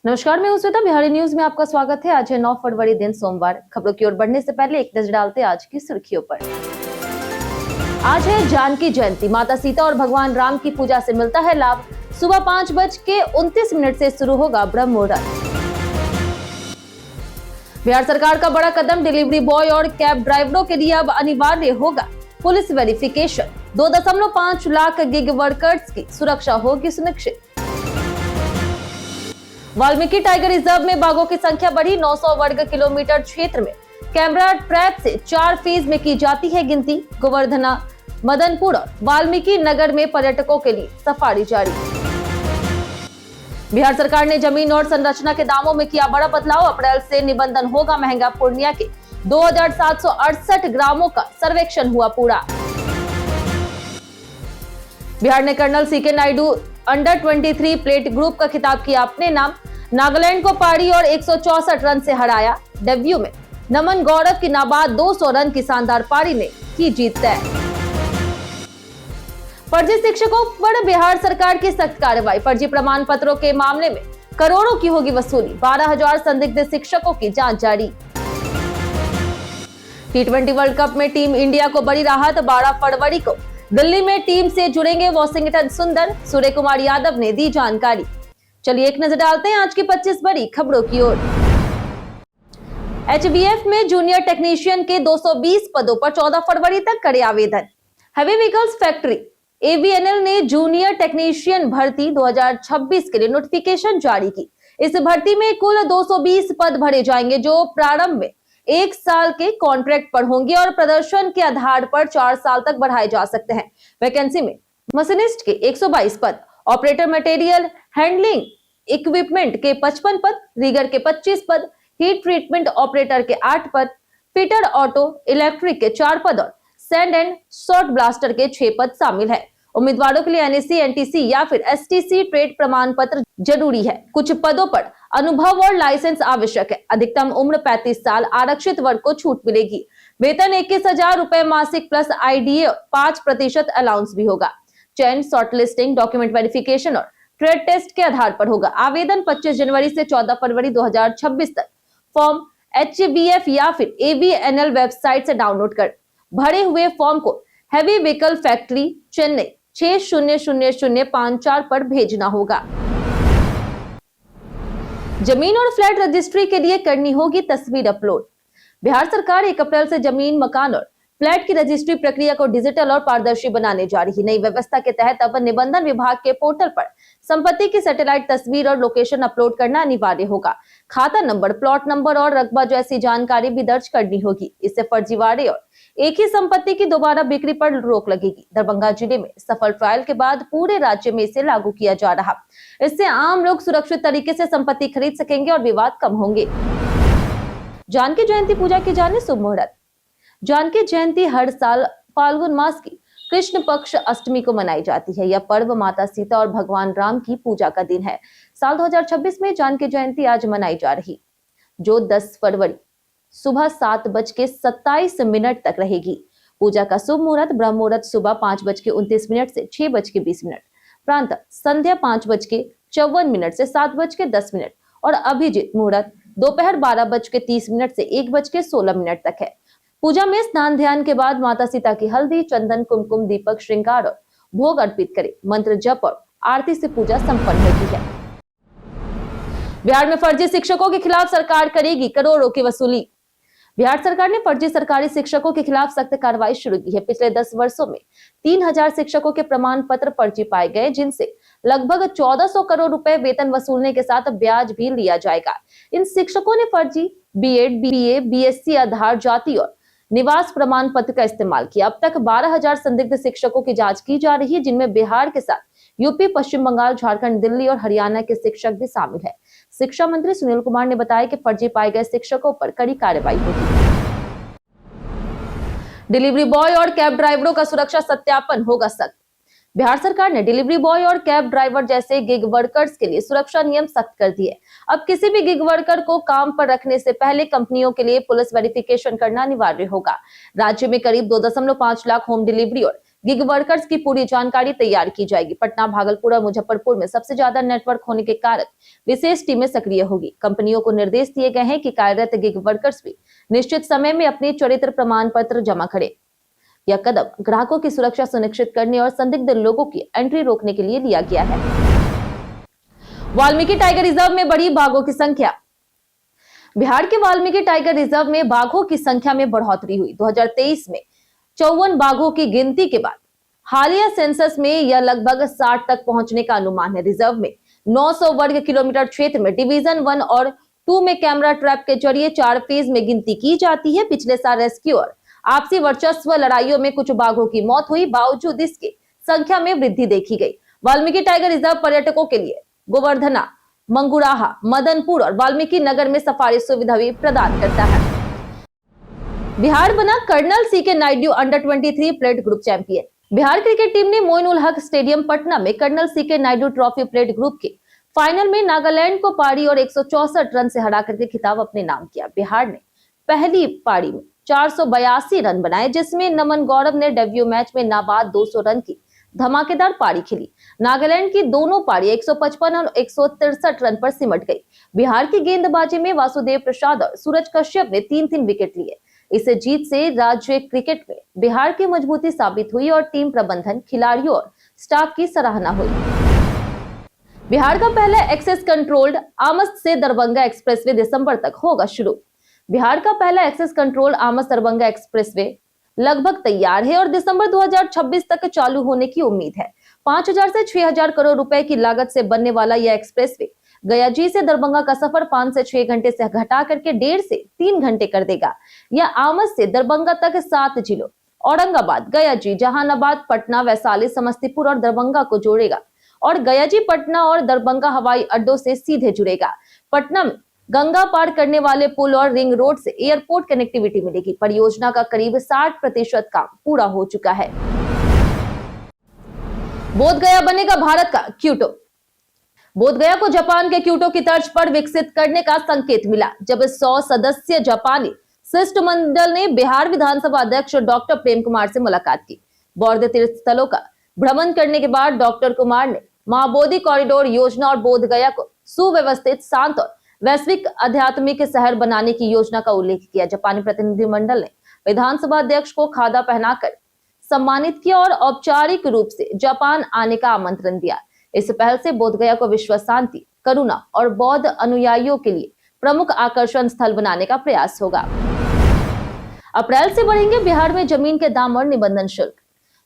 नमस्कार, मैं श्वेता। बिहारी न्यूज में आपका स्वागत है। आज है 9 फरवरी, दिन सोमवार। खबरों की ओर बढ़ने से पहले एक नजर डालते हैं आज की सुर्खियों पर। आज है जानकी जयंती। माता सीता और भगवान राम की पूजा से मिलता है लाभ। सुबह 5:29 से शुरू होगा ब्रह्म मुहूर्त। बिहार सरकार का बड़ा कदम। डिलीवरी बॉय और कैब ड्राइवरों के लिए अब अनिवार्य होगा police verification. 2.5 lakh gig workers की सुरक्षा होगी सुनिश्चित। वाल्मीकि टाइगर रिजर्व में बाघों की संख्या बढ़ी। 900 वर्ग किलोमीटर क्षेत्र में कैमरा ट्रैप से 4 फेज में की जाती है गिनती। गोवर्धना, मदनपुर और वाल्मीकि नगर में पर्यटकों के लिए सफारी जारी। बिहार सरकार ने जमीन और संरचना के दामों में किया बड़ा बदलाव। अप्रैल से निबंधन होगा महंगा। पूर्णिया के 2768 ग्रामों का सर्वेक्षण हुआ पूरा। बिहार ने colonel C K Naidu under 23 plate group का खिताब किया अपने नाम। नागालैंड को पारी और 164 रन से हराया। डेब्यू में नमन गौरव की नाबाद 200 रन की शानदार पारी ने की जीत तय। फर्जी शिक्षकों पर बिहार सरकार की सख्त कार्रवाई। फर्जी प्रमाण पत्रों के मामले में करोड़ों की होगी वसूली। 12,000 संदिग्ध शिक्षकों की जांच जारी। T20 वर्ल्ड कप में टीम इंडिया को बड़ी राहत। 12 फरवरी को दिल्ली में टीम से जुड़ेंगे वॉशिंगटन सुंदर। सूर्य कुमार यादव ने दी जानकारी। चलिए एक नजर डालते हैं आज की 25 बड़ी खबरों की ओर। HBF में जूनियर टेक्नीशियन के 220 पदों पर 14 फरवरी तक करे आवेदन। हैवी व्हीकल्स फैक्ट्री AVNL ने जूनियर टेक्नीशियन भर्ती 2026 के लिए नोटिफिकेशन जारी की। इस भर्ती में कुल 220 पद भरे जाएंगे, जो प्रारंभ में 1 साल के कॉन्ट्रैक्ट पर होंगे और प्रदर्शन के आधार पर 4 साल तक बढ़ाए जा सकते हैं। वैकेंसी में मशीनिस्ट के 122 पद, ऑपरेटर मटेरियल हैंडलिंग इक्विपमेंट के 55 पद, रीगर के 25 पद, हीट ट्रीटमेंट ऑपरेटर के 8 पद, फिटर ऑटो इलेक्ट्रिक के 4 पद और सैंड एंड शॉर्ट ब्लास्टर के 6 पद शामिल है। उम्मीदवारों के लिए NSC, NTC या फिर STC ट्रेड प्रमाण पत्र जरूरी है। कुछ पदों पर अनुभव और लाइसेंस आवश्यक है। अधिकतम उम्र 35 साल। आरक्षित वर्ग को छूट मिलेगी। वेतन 21,000 रुपए मासिक प्लस IDA 5% अलाउंस भी होगा। चयन शॉर्टलिस्टिंग, डॉक्यूमेंट वेरिफिकेशन और ट्रेड टेस्ट के आधार पर होगा। आवेदन 25 जनवरी से 14 फरवरी 2026 तक फॉर्म HBF या फिर AVNL वेबसाइट से डाउनलोड कर भरे हुए फॉर्म को हैवी व्हीकल फैक्ट्री, चेन्नई 600054 पर भेजना होगा। जमीन और फ्लैट रजिस्ट्री के लिए करनी होगी तस्वीर अपलोड। बिहार सरकार 1 अप्रैल से जमीन, मकान और फ्लैट की रजिस्ट्री प्रक्रिया को डिजिटल और पारदर्शी बनाने जा रही। नई व्यवस्था के तहत अब निबंधन विभाग के पोर्टल पर संपत्ति की सैटेलाइट तस्वीर और लोकेशन अपलोड करना अनिवार्य होगा। खाता नंबर, प्लॉट नंबर और रकबा जैसी जानकारी भी दर्ज करनी होगी। इससे फर्जीवाड़े और एक ही संपत्ति की दोबारा बिक्री पर रोक लगेगी। दरभंगा जिले में सफल ट्रायल के बाद पूरे राज्य में इसे लागू किया जा रहा। इससे आम लोग सुरक्षित तरीके से संपत्ति खरीद सकेंगे और विवाद कम होंगे। जानकी जयंती पूजा की जाने शुभ मुहूर्त। जानकी जयंती हर साल फाल्गुन मास की कृष्ण पक्ष अष्टमी को मनाई जाती है। यह पर्व माता सीता और भगवान राम की पूजा का दिन है। साल 2026 में जानकी जयंती आज मनाई जा रही, जो 10 फरवरी सुबह 7:27 तक रहेगी। पूजा का शुभ मुहूर्त ब्रह्म मुहूर्त सुबह 5:29 से 6:20, प्रातः संध्या 5:54 से 7:10 और अभिजीत मुहूर्त दोपहर 12:30 से 1:16 तक है। पूजा में स्नान ध्यान के बाद माता सीता की हल्दी, चंदन, कुमकुम, दीपक, श्रृंगार और भोग अर्पित करें। मंत्र जप और आरती से पूजा संपन्न होती है। बिहार में फर्जी शिक्षकों के खिलाफ सरकार करेगी करोड़ों की वसूली। बिहार सरकार ने फर्जी सरकारी शिक्षकों के खिलाफ सख्त कार्रवाई शुरू की है। पिछले 10 वर्षों में 3000 शिक्षकों के प्रमाण पत्र फर्जी पाए गए, जिनसे लगभग 1400 करोड़ रुपए वेतन वसूलने के साथ ब्याज भी लिया जाएगा। इन शिक्षकों ने फर्जी BEd, BA, BSc आधार, जाति और निवास प्रमाण पत्र का इस्तेमाल किया। अब तक 12,000 संदिग्ध शिक्षकों की जांच की जा रही है, जिनमें बिहार के साथ यूपी, पश्चिम बंगाल, झारखंड, दिल्ली और हरियाणा के शिक्षक भी शामिल है। शिक्षा मंत्री सुनील कुमार ने बताया कि फर्जी पाए गए शिक्षकों पर कड़ी कार्रवाई होगी। डिलीवरी बॉय और कैब ड्राइवरों का सुरक्षा सत्यापन होगा सख्त। बिहार सरकार ने डिलीवरी बॉय और कैब ड्राइवर जैसे गिग वर्कर्स के लिए सुरक्षा नियम सख्त कर दिए। अब किसी भी गिग वर्कर को काम पर रखने से पहले कंपनियों के लिए पुलिस वेरिफिकेशन करना अनिवार्य होगा। राज्य में करीब 2.5 लाख होम डिलीवरी और गिग वर्कर्स की पूरी जानकारी तैयार की जाएगी। पटना, भागलपुर और मुजफ्फरपुर में सबसे ज्यादा नेटवर्क होने के कारण विशेष टीमें सक्रिय होगी। कंपनियों को निर्देश दिए गए हैं कि कार्यरत गिग वर्कर्स भी निश्चित समय में अपने चरित्र प्रमाण पत्र जमा करें। यह कदम ग्राहकों की सुरक्षा सुनिश्चित करने और संदिग्ध लोगों की एंट्री रोकने के लिए लिया गया है। वाल्मीकि टाइगर रिजर्व में बढ़ी बाघों की संख्या। बिहार के वाल्मीकि टाइगर रिजर्व में बाघों की संख्या में बढ़ोतरी हुई। 2023 में 54 बाघों की गिनती के बाद हालिया सेंसस में यह लगभग 60 तक पहुंचने का अनुमान है। रिजर्व में 900 वर्ग किलोमीटर क्षेत्र में डिवीजन 1 और 2 में कैमरा ट्रैप के जरिए 4 फेज में गिनती की जाती है। पिछले साल रेस्क्यू और आपसी वर्चस्व लड़ाइयों में कुछ बाघों की मौत हुई, बावजूद इसके संख्या में वृद्धि देखी गई। वाल्मीकि टाइगर रिजर्व पर्यटकों के लिए गोवर्धना, मंगुराहा, मदनपुर और वाल्मीकि नगर में सफारी सुविधा भी प्रदान करता है। बिहार बना colonel C K Naidu under 23 plate group champion. Bihar cricket team ने मोइनुल हक स्टेडियम पटना में colonel C K Naidu trophy plate group के फाइनल में नागालैंड को पारी और 164 रन से हरा करके खिताब अपने नाम किया। बिहार ने पहली पारी में 482 रन बनाए, जिसमें नमन गौरव ने डेब्यू मैच में नाबाद 200 रन की धमाकेदार पारी खेली। नागालैंड की दोनों पारी 155 और 163 रन पर सिमट गई। बिहार की गेंदबाजी में वासुदेव प्रसाद और सूरज कश्यप ने 3-3 विकेट लिए। इस जीत से राज्य क्रिकेट में बिहार की मजबूती साबित हुई और टीम प्रबंधन, खिलाड़ियों और स्टाफ की सराहना हुई। बिहार का पहला एक्सेस कंट्रोल्ड आमस से दरभंगा एक्सप्रेसवे दिसंबर तक होगा शुरू। बिहार का पहला access control Amas Darbhanga expressway लगभग तैयार है और दिसंबर 2026 तक चालू होने की उम्मीद है। 5000 से 6000 करोड़ रुपए की लागत से बनने वाला यह एक्सप्रेसवे गयाजी से दरभंगा का सफर 5 से 6 घंटे से घटा करके 1.5 से 3 घंटे कर देगा। यह आमस से दरभंगा तक 7 जिलों औरंगाबाद, गयाजी, जहानाबाद, पटना, वैशाली, समस्तीपुर और दरभंगा को जोड़ेगा और गयाजी, पटना और दरभंगा हवाई अड्डों से सीधे जुड़ेगा। पटना में गंगा पार करने वाले पुल और रिंग रोड से एयरपोर्ट कनेक्टिविटी मिलेगी। परियोजना का करीब 60% काम पूरा हो चुका है। बोधगया बनेगा भारत का क्योटो। बोधगया को जापान के क्योटो की तर्ज पर विकसित करने का संकेत मिला, जब 100 सदस्य जापानी शिष्टमंडल ने बिहार विधानसभा अध्यक्ष डॉक्टर प्रेम कुमार से मुलाकात की। बौद्ध तीर्थ स्थलों का भ्रमण करने के बाद डॉक्टर कुमार ने महाबोधि कॉरिडोर योजना और बोधगया को सुव्यवस्थित, शांत और वैश्विक आध्यात्मिक शहर बनाने की योजना का उल्लेख किया। जापानी प्रतिनिधिमंडल ने विधानसभा अध्यक्ष को खादा पहनाकर सम्मानित किया और औपचारिक रूप से जापान आने का आमंत्रण दिया। इस पहल से बोधगया को विश्व शांति, करुणा और बौद्ध अनुयायियों के लिए प्रमुख आकर्षण स्थल बनाने का प्रयास होगा। अप्रैल से बढ़ेंगे बिहार में जमीन के दाम और निबंधन शुल्क।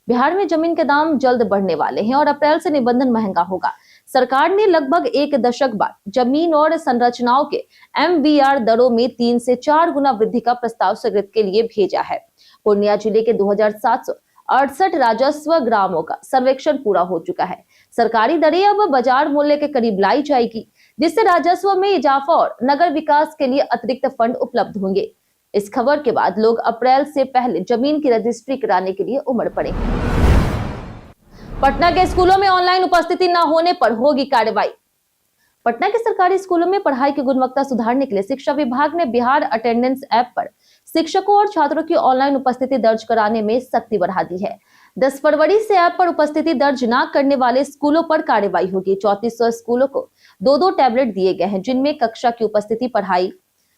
बिहार में जमीन के दाम जल्द बढ़ने वाले हैं और अप्रैल से निबंधन महंगा होगा। सरकार ने लगभग 1 दशक बाद जमीन और संरचनाओं के MVR दरों में 3 से 4 गुना वृद्धि का प्रस्ताव स्वीकृति के लिए भेजा है। पूर्णिया जिले के 2768 राजस्व ग्रामों का सर्वेक्षण पूरा हो चुका है। सरकारी दरें अब बाजार मूल्य के करीब लाई जाएगी, जिससे राजस्व में इजाफा और नगर विकास के लिए अतिरिक्त फंड उपलब्ध होंगे। इस खबर के बाद लोग अप्रैल से पहले जमीन की रजिस्ट्री कराने के लिए उमड़ पड़े। पटना के स्कूलों में ऑनलाइन उपस्थिति न होने पर होगी कार्रवाई। पटना के सरकारी स्कूलों में पढ़ाई की गुणवत्ता सुधारने के लिए शिक्षा विभाग ने बिहार अटेंडेंस ऐप पर शिक्षकों और छात्रों की ऑनलाइन उपस्थिति दर्ज कराने में सख्ती बढ़ा दी है। 10 फरवरी से ऐप पर उपस्थिति दर्ज न करने वाले स्कूलों पर कार्रवाई होगी। 3400 स्कूलों को 2-2 टैबलेट दिए गए हैं, जिनमें कक्षा की उपस्थिति, पढ़ाई,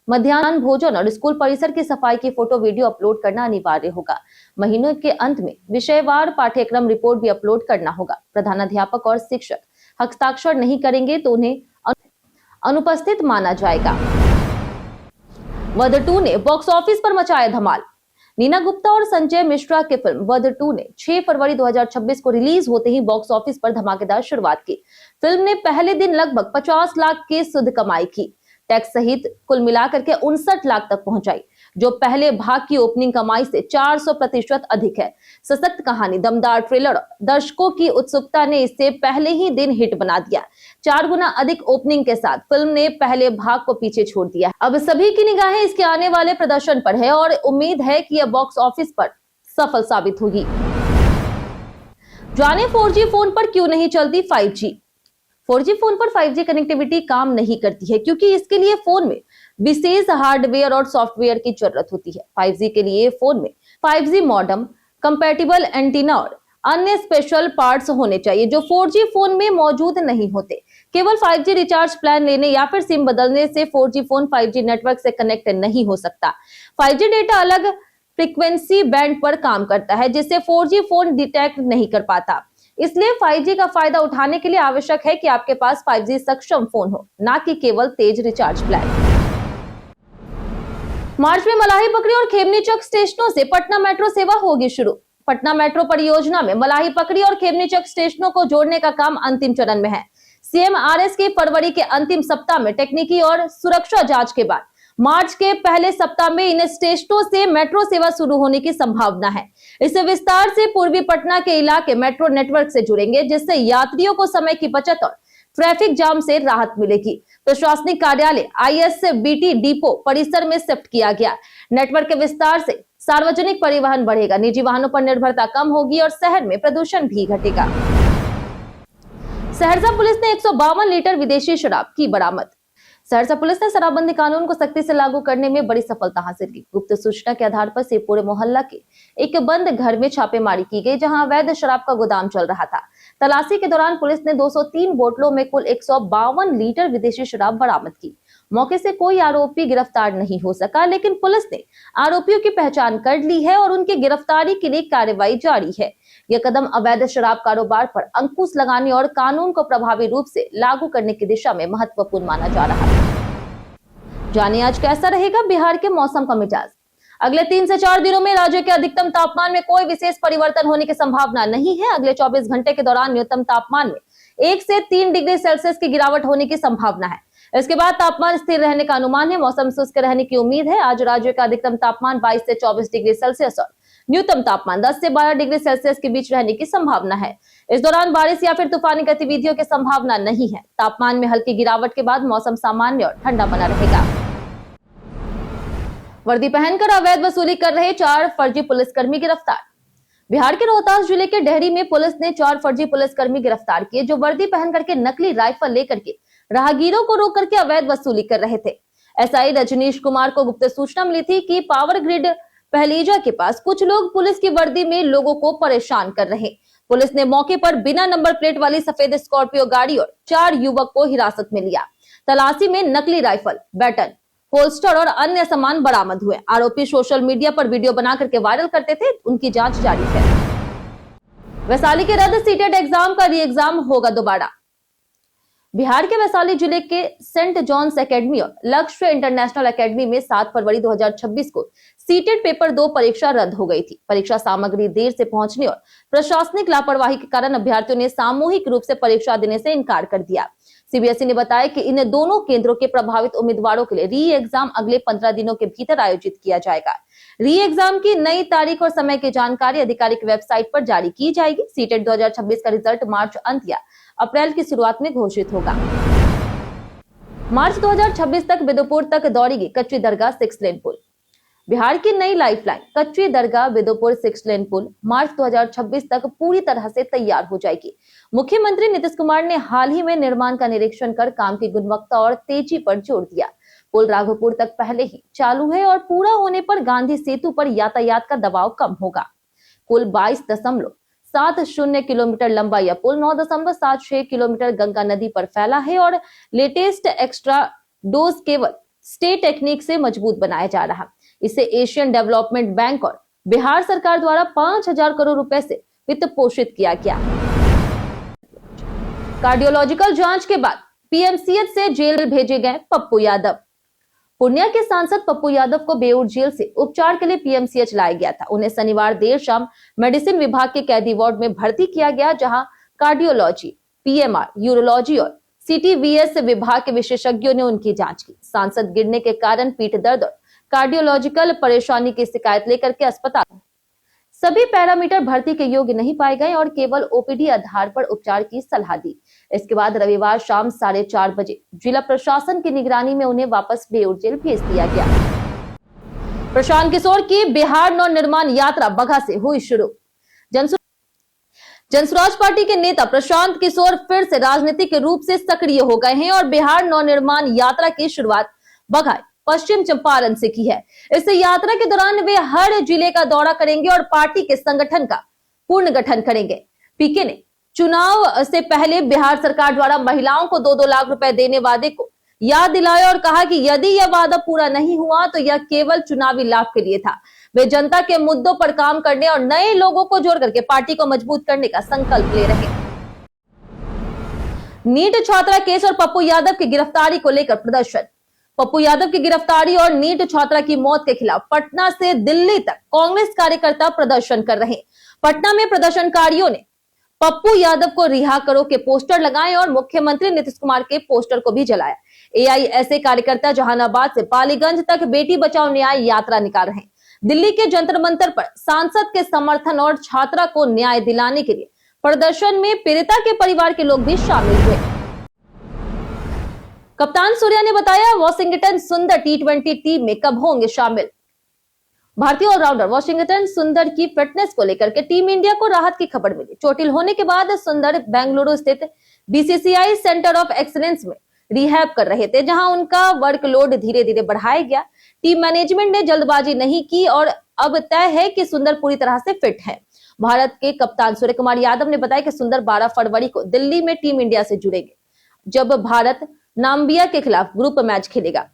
मध्याह्न भोजन और स्कूल परिसर की सफाई की फोटो वीडियो अपलोड करना अनिवार्य होगा। महीनों के अंत में विषयवार पाठ्यक्रम रिपोर्ट भी अपलोड करना होगा। प्रधानाध्यापक और शिक्षक हस्ताक्षर नहीं करेंगे तो उन्हें अनुपस्थित माना जाएगा। वध 2 ने बॉक्स ऑफिस पर मचाया धमाल। नीना गुप्ता और संजय मिश्रा की फिल्म वध 2 ने 6 फरवरी 2026 को रिलीज होते ही बॉक्स ऑफिस पर धमाकेदार शुरुआत की। फिल्म ने पहले दिन लगभग 50 लाख की शुद्ध कमाई की। टैक्स सहित कुल मिलाकर के 59 लाख तक पहुंचाई, जो पहले भाग की ओपनिंग कमाई से 400% अधिक है। सशक्त कहानी, दमदार ट्रेलर, दर्शकों की उत्सुकता ने इसे पहले ही दिन हिट बना दिया। 4 गुना अधिक ओपनिंग के साथ फिल्म ने पहले भाग को पीछे छोड़ दिया। अब सभी की निगाहें इसके आने वाले प्रदर्शन पर है और उम्मीद है कि यह बॉक्स ऑफिस पर सफल साबित होगी। जाने 4G फोन पर क्यों नहीं चलती 5G। 4G फोन पर 5G कनेक्टिविटी काम नहीं करती है, क्योंकि इसके लिए फोन में विशेष हार्डवेयर और सॉफ्टवेयर की जरूरत होती है। 5G के लिए फोन में 5G मॉडेम, कंपैटिबल एंटीना और अन्य स्पेशल पार्ट्स होने चाहिए जो 4G फोन में मौजूद नहीं होते। केवल 5G रिचार्ज प्लान लेने या फिर सिम बदलने से 4G फोन 5G नेटवर्क से कनेक्ट नहीं हो सकता। 5G डेटा अलग फ्रीक्वेंसी बैंड पर काम करता है जिससे 4G फोन डिटेक्ट नहीं कर पाता। इसलिए 5G का फायदा उठाने के लिए आवश्यक है कि आपके पास 5G सक्षम फोन हो, ना कि केवल तेज रिचार्ज प्लान। मार्च में मलाही पकड़ी और खेमनी चक स्टेशनों से पटना मेट्रो सेवा होगी शुरू। पटना मेट्रो परियोजना में मलाही पकड़ी और खेमनी चक स्टेशनों को जोड़ने का काम अंतिम चरण में है। CMRS के फरवरी के अंतिम सप्ताह में टेक्निकी और सुरक्षा जांच के बाद मार्च के पहले सप्ताह में इन स्टेशनों से मेट्रो सेवा शुरू होने की संभावना है। इस विस्तार से पूर्वी पटना के इलाके मेट्रो नेटवर्क से जुड़ेंगे जिससे यात्रियों को समय की बचत और ट्रैफिक जाम से राहत मिलेगी। प्रशासनिक कार्यालय ISBT डिपो परिसर में शिफ्ट किया गया। नेटवर्क के विस्तार से सार्वजनिक परिवहन बढ़ेगा, निजी वाहनों पर निर्भरता कम होगी और शहर में प्रदूषण भी घटेगा। सहरसा पुलिस ने 152 लीटर विदेशी शराब की बरामद। सहरसा पुलिस ने शराबबंदी कानून को सख्ती से लागू करने में बड़ी सफलता हासिल की। गुप्त सूचना के आधार पर सिरपुर मोहल्ला के एक बंद घर में छापेमारी की गई जहां अवैध शराब का गोदाम चल रहा था। तलाशी के दौरान पुलिस ने 203 बोतलों में कुल 152 लीटर विदेशी शराब बरामद की। मौके से कोई आरोपी गिरफ्तार नहीं हो सका, लेकिन पुलिस ने आरोपियों की पहचान कर ली है और उनकी गिरफ्तारी के लिए कार्रवाई जारी है। यह कदम अवैध शराब कारोबार पर अंकुश लगाने और कानून को प्रभावी रूप से लागू करने की दिशा में महत्वपूर्ण माना जा रहा है। जानिए आज कैसा रहेगा बिहार के मौसम का मिजाज। अगले 3 से 4 दिनों में राज्य के अधिकतम तापमान में कोई विशेष परिवर्तन होने की संभावना नहीं है। अगले 24 घंटे के दौरान न्यूनतम तापमान में 1 से 3 डिग्री सेल्सियस की गिरावट होने की संभावना है। इसके बाद तापमान स्थिर रहने का अनुमान है। मौसम शुष्क रहने की उम्मीद है। आज राज्य का अधिकतम तापमान 22 से 24 डिग्री सेल्सियस और न्यूनतम तापमान 10 से 12 डिग्री सेल्सियस के बीच रहने की संभावना है। इस दौरान बारिश या फिर तूफानी गतिविधियों की संभावना नहीं है। तापमान में हल्की गिरावट के बाद मौसम सामान्य और ठंडा बना रहेगा। वर्दी पहनकर अवैध वसूली कर रहे 4 फर्जी पुलिसकर्मी गिरफ्तार। बिहार के रोहतास जिले के डेहरी में पुलिस ने 4 फर्जी पुलिसकर्मी गिरफ्तार किए जो वर्दी पहन करके नकली राइफल लेकर के राहगीरों को रोक करके अवैध वसूली कर रहे थे। SI रजनीश कुमार को गुप्त सूचना मिली थी कि पावर ग्रिड पहलीजा के पास कुछ लोग पुलिस की वर्दी में लोगों को परेशान कर रहे। पुलिस ने मौके पर बिना नंबर प्लेट वाली सफेद स्कॉर्पियो गाड़ी और 4 युवक को हिरासत में लिया। तलाशी में नकली राइफल, बैटन, होल्स्टर और अन्य सामान बरामद हुए। आरोपी सोशल मीडिया पर वीडियो बना करके वायरल करते थे। उनकी जांच जारी है। वैशाली के रद्द सीटेट एग्जाम का री एग्जाम होगा दोबारा। बिहार के वैशाली जिले के सेंट जॉन्स एकेडमी और लक्ष्य इंटरनेशनल एकेडमी में 7 फरवरी 2026 को सीटेट पेपर 2 परीक्षा रद्द हो गई थी। परीक्षा सामग्री देर से पहुंचने और प्रशासनिक लापरवाही के कारण अभ्यर्थियों ने सामूहिक रूप से परीक्षा देने से इनकार कर दिया। CBSE ने बताया कि इन दोनों केंद्रों के प्रभावित उम्मीदवारों के लिए री एग्जाम अगले 15 दिनों के भीतर आयोजित किया जाएगा। री एग्जाम की नई तारीख और समय की जानकारी आधिकारिक वेबसाइट पर जारी की जाएगी। सीटेट 2026 का रिजल्ट मार्च अंत या अप्रैल की शुरुआत में घोषित होगा। मार्च 2026 तक बिदुपुर तक दौड़ेगी कच्ची दरगाह 6 लेन पुल। बिहार की नई लाइफलाइन कच्ची दरगाह बिदुपुर 6 लेन पुल मार्च 2026 तक पूरी तरह से तैयार हो जाएगी। मुख्यमंत्री नीतीश कुमार ने हाल ही में निर्माण का निरीक्षण कर काम की गुणवत्ता और तेजी पर जोर दिया। पुल राघोपुर तक पहले ही चालू है और पूरा होने पर गांधी सेतु पर यातायात का दबाव कम होगा। कुल 22.70 किलोमीटर लंबा यह पुल 9.76 किलोमीटर गंगा नदी पर फैला है और latest extra dose cable stay technique से मजबूत बनाया जा रहा। इसे एशियन डेवलपमेंट बैंक और बिहार सरकार द्वारा 5,000 करोड़ रुपए से वित्त पोषित किया गया। कार्डियोलॉजिकल जांच के बाद PMCH से जेल भेजे गए पप्पू यादव। पूर्णिया के सांसद पप्पू यादव को बेऊर जेल से उपचार के लिए PMCH लाया गया था। उन्हें शनिवार देर शाम मेडिसिन विभाग के कैदी वार्ड में भर्ती किया गया, जहां कार्डियोलॉजी, PMR, यूरोलॉजी और CTVS विभाग के विशेषज्ञों ने उनकी जांच की। सांसद गिरने के कारण पीठ दर्द और कार्डियोलॉजिकल परेशानी की शिकायत लेकर के अस्पताल सभी पैरामीटर भर्ती के योग्य नहीं पाए गए और केवल OPD आधार पर उपचार की सलाह दी। इसके बाद रविवार शाम 4:30 बजे जिला प्रशासन की निगरानी में उन्हें वापस बेऊर जेल भेज दिया गया। प्रशांत किशोर की बिहार नवनिर्माण यात्रा बगहा से हुई शुरू। जनसुराज पार्टी के नेता प्रशांत किशोर फिर से राजनीतिक रूप से सक्रिय हो गए हैं और बिहार नवनिर्माण यात्रा की शुरुआत बगहा पश्चिम चंपारण से की है। इस यात्रा के दौरान वे हर जिले का दौरा करेंगे और पार्टी के संगठन का पुनर्गठन करेंगे। पीके ने चुनाव से पहले बिहार सरकार द्वारा महिलाओं को 2-2 लाख रुपए देने वादे को याद दिलाया और कहा कि यदि यह वादा पूरा नहीं हुआ तो यह केवल चुनावी लाभ के लिए था। वे जनता के मुद्दों पर काम करने और नए लोगों को जोड़ करके पार्टी को मजबूत करने का संकल्प ले रहे हैं। नीट छात्रा केस और पप्पू यादव की गिरफ्तारी को लेकर प्रदर्शन। पप्पू यादव की गिरफ्तारी और नीट छात्रा की मौत के खिलाफ पटना से दिल्ली तक कांग्रेस कार्यकर्ता प्रदर्शन कर रहे हैं। पटना में प्रदर्शनकारियों ने पप्पू यादव को रिहा करो के पोस्टर लगाए और मुख्यमंत्री नीतीश कुमार के पोस्टर को भी जलाया। एआईएसए कार्यकर्ता जहानाबाद से पालीगंज तक बेटी बचाओ न्याय यात्रा निकाल रहे हैं। दिल्ली के जंतर मंतर पर सांसद के समर्थन और छात्रा को न्याय दिलाने के लिए प्रदर्शन में पीड़िता के परिवार के लोग भी शामिल हुए। कप्तान सूर्या ने बताया वॉशिंगटन सुंदर टी20 टीम में कब होंगे शामिल। भारतीय ऑलराउंडर वॉशिंगटन सुंदर की फिटनेस को लेकर के टीम इंडिया को राहत की खबर मिली। चोटिल होने के बाद सुंदर बेंगलुरु स्थित बीसीसीआई सेंटर ऑफ एक्सीलेंस में रिहैब कर रहे थे, जहां उनका वर्कलोड धीरे धीरे बढ़ाया गया। टीम मैनेजमेंट ने जल्दबाजी नहीं की और अब तय है कि सुंदर पूरी तरह से फिट है। भारत के कप्तान सूर्य कुमार यादव ने बताया कि सुंदर 12 फरवरी को दिल्ली में टीम इंडिया से जुड़ेंगे, जब भारत नाम्बिया के खिलाफ ग्रुप मैच खेलेगा।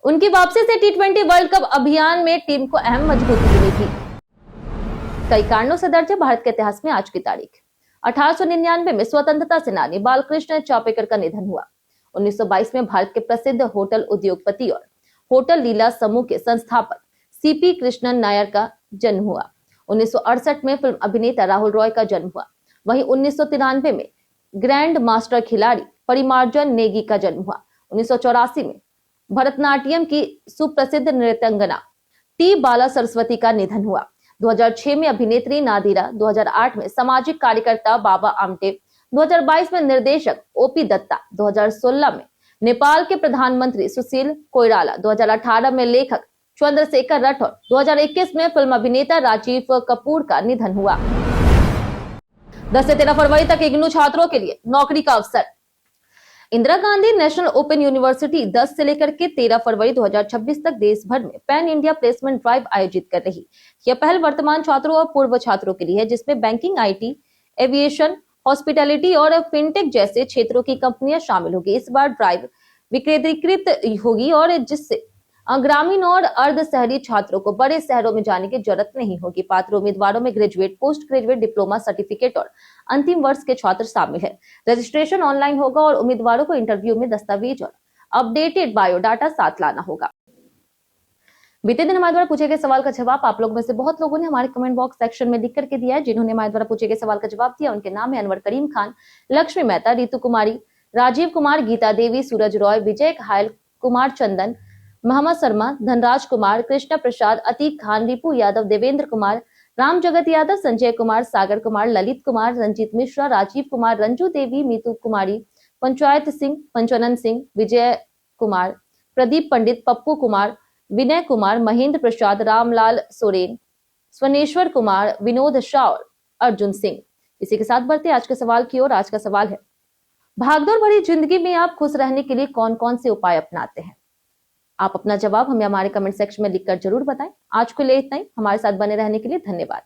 उनकी वापसी से टी20 वर्ल्ड कप अभियान में टीम को अहम मजबूती मिली थी। कई कारणों से दर्ज है भारत के इतिहास में आज की तारीख। 1899 में स्वतंत्रता सेनानी बालकृष्ण चापेकर का निधन हुआ। 1922 में भारत के प्रसिद्ध होटल उद्योगपति और होटल लीला समूह के संस्थापक सीपी कृष्णन नायर का जन्म हुआ। 1968 में फिल्म अभिनेता राहुल रॉय का जन्म हुआ। वहीं 1993 में ग्रैंड मास्टर खिलाड़ी परिमार्जन नेगी का जन्म हुआ। 1984 में भरतनाट्यम की सुप्रसिद्ध नृत्यंगना टी बाला सरस्वती का निधन हुआ। 2006 में अभिनेत्री नादिरा, 2008 में सामाजिक कार्यकर्ता बाबा आमटे, 2022 में निर्देशक ओपी दत्ता, 2016 में नेपाल के प्रधानमंत्री सुशील कोइराला, 2018 में लेखक चंद्रशेखर राठौर, 2021 में फिल्म अभिनेता राजीव कपूर का निधन हुआ। 10 से 13 फरवरी तक इग्नू छात्रों के लिए नौकरी का अवसर। Indira Gandhi national open university 10 से लेकर के 13 फरवरी 2026 तक देश भर में पैन इंडिया प्लेसमेंट ड्राइव आयोजित कर रही। यह पहल वर्तमान छात्रों और पूर्व छात्रों के लिए है, जिसमें बैंकिंग, आईटी, एविएशन, हॉस्पिटैलिटी और फिनटेक जैसे क्षेत्रों की कंपनियां शामिल होगी। इस बार ड्राइव विकेंद्रीकृत होगी और जिससे ग्रामीण और अर्ध शहरी छात्रों को बड़े शहरों में जाने की जरूरत नहीं होगी। पात्र उम्मीदवारों में graduate, post graduate, diploma certificate और अंतिम वर्ष के छात्र शामिल हैं। रजिस्ट्रेशन ऑनलाइन होगा और उम्मीदवारों को इंटरव्यू में दस्तावेज और अपडेटेड बायोडाटा साथ लाना होगा। बीते दिन हमारे द्वारा पूछे गए सवाल का जवाब आप लोगों में से बहुत लोगों ने हमारे कमेंट बॉक्स सेक्शन में लिख करके दिया है। जिन्होंने हमारे द्वारा पूछे गए सवाल का जवाब दिया उनके नाम है अनवर करीम खान, लक्ष्मी मेहता, रितु कुमारी, राजीव कुमार, गीता देवी, सूरज रॉय, विजय घायल, कुमार चंदन, मोहम्मद शर्मा, धनराज कुमार, कृष्णा प्रसाद, अतीक खान, रिपू यादव, देवेंद्र कुमार, राम जगत यादव, संजय कुमार, सागर कुमार, ललित कुमार, रंजीत मिश्रा, राजीव कुमार, रंजू देवी, मीतू कुमारी, पंचायत सिंह, पंचानन सिंह, विजय कुमार, प्रदीप पंडित, पप्पू कुमार, विनय कुमार, महेंद्र प्रसाद, रामलाल सोरेन, स्वनेश्वर कुमार, विनोद शाह और अर्जुन सिंह। इसी के साथ बढ़ते आज के सवाल की ओर। आज का सवाल है, भागदौड़ भरी जिंदगी में आप खुश रहने के लिए कौन कौन से उपाय अपनाते हैं? आप अपना जवाब हमें हमारे कमेंट सेक्शन में लिखकर जरूर बताएं। आज के लिए इतना ही। हमारे साथ बने रहने के लिए धन्यवाद।